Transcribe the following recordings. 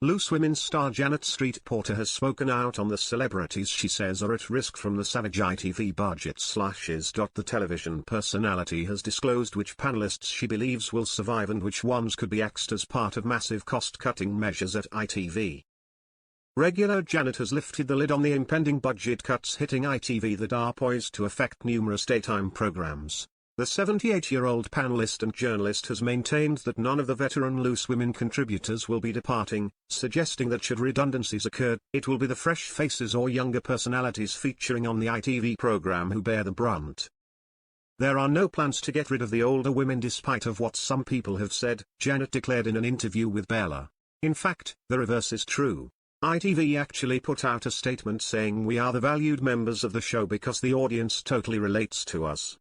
Loose Women star Janet Street Porter has spoken out on the celebrities she says are at risk from the savage ITV budget slashes. The television personality has disclosed which panelists she believes will survive and which ones could be axed as part of massive cost-cutting measures at ITV. Regular Janet has lifted the lid on the impending budget cuts hitting ITV that are poised to affect numerous daytime programs. The 78-year-old panelist and journalist has maintained that none of the veteran Loose Women contributors will be departing, suggesting that should redundancies occur, it will be the fresh faces or younger personalities featuring on the ITV program who bear the brunt. There are no plans to get rid of the older women despite of what some people have said, Janet declared in an interview with Bella. In fact, the reverse is true. ITV actually put out a statement saying we are the valued members of the show because the audience totally relates to us.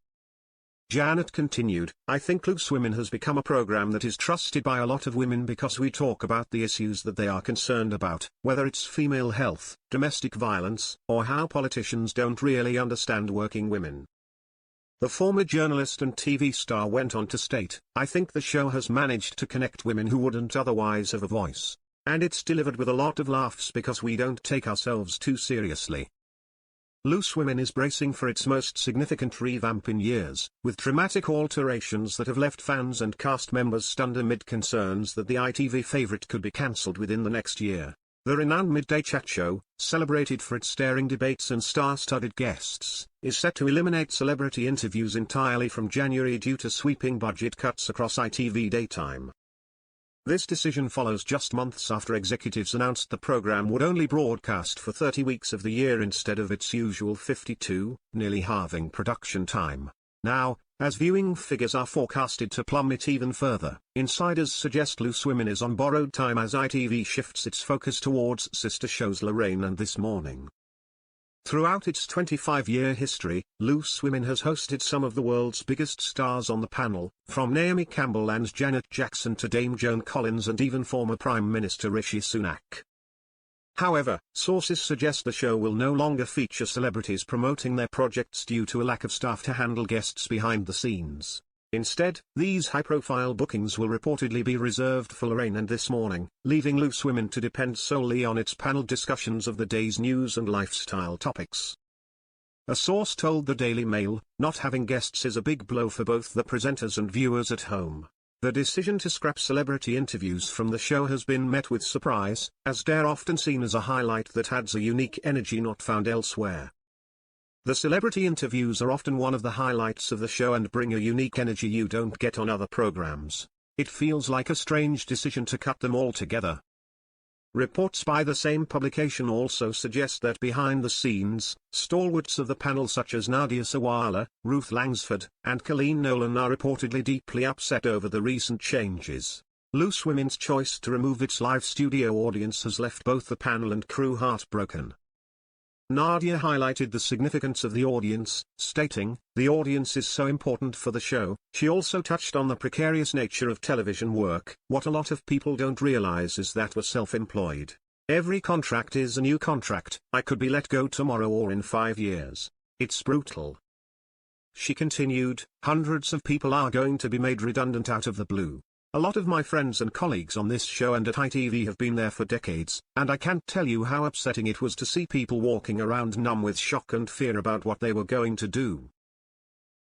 Janet continued, I think Loose Women has become a program that is trusted by a lot of women because we talk about the issues that they are concerned about, whether it's female health, domestic violence, or how politicians don't really understand working women. The former journalist and TV star went on to state, I think the show has managed to connect women who wouldn't otherwise have a voice. And it's delivered with a lot of laughs because we don't take ourselves too seriously. Loose Women is bracing for its most significant revamp in years, with dramatic alterations that have left fans and cast members stunned amid concerns that the ITV favourite could be cancelled within the next year. The renowned midday chat show, celebrated for its staring debates and star-studded guests, is set to eliminate celebrity interviews entirely from January due to sweeping budget cuts across ITV daytime. This decision follows just months after executives announced the program would only broadcast for 30 weeks of the year instead of its usual 52, nearly halving production time. Now, as viewing figures are forecasted to plummet even further, insiders suggest Loose Women is on borrowed time as ITV shifts its focus towards sister shows Lorraine and This Morning. Throughout its 25-year history, Loose Women has hosted some of the world's biggest stars on the panel, from Naomi Campbell and Janet Jackson to Dame Joan Collins and even former Prime Minister Rishi Sunak. However, sources suggest the show will no longer feature celebrities promoting their projects due to a lack of staff to handle guests behind the scenes. Instead, these high-profile bookings will reportedly be reserved for Lorraine and This Morning, leaving Loose Women to depend solely on its panel discussions of the day's news and lifestyle topics. A source told the Daily Mail, not having guests is a big blow for both the presenters and viewers at home. The decision to scrap celebrity interviews from the show has been met with surprise, as they're often seen as a highlight that adds a unique energy not found elsewhere. The celebrity interviews are often one of the highlights of the show and bring a unique energy you don't get on other programs. It feels like a strange decision to cut them all together. Reports by the same publication also suggest that behind the scenes, stalwarts of the panel such as Nadia Sawalha, Ruth Langsford, and Colleen Nolan are reportedly deeply upset over the recent changes. Loose Women's choice to remove its live studio audience has left both the panel and crew heartbroken. Nadia highlighted the significance of the audience, stating, "The audience is so important for the show." She also touched on the precarious nature of television work. What a lot of people don't realize is that we're self-employed. Every contract is a new contract. I could be let go tomorrow or in 5 years. It's brutal. She continued, hundreds of people are going to be made redundant out of the blue. A lot of my friends and colleagues on this show and at ITV have been there for decades, and I can't tell you how upsetting it was to see people walking around numb with shock and fear about what they were going to do.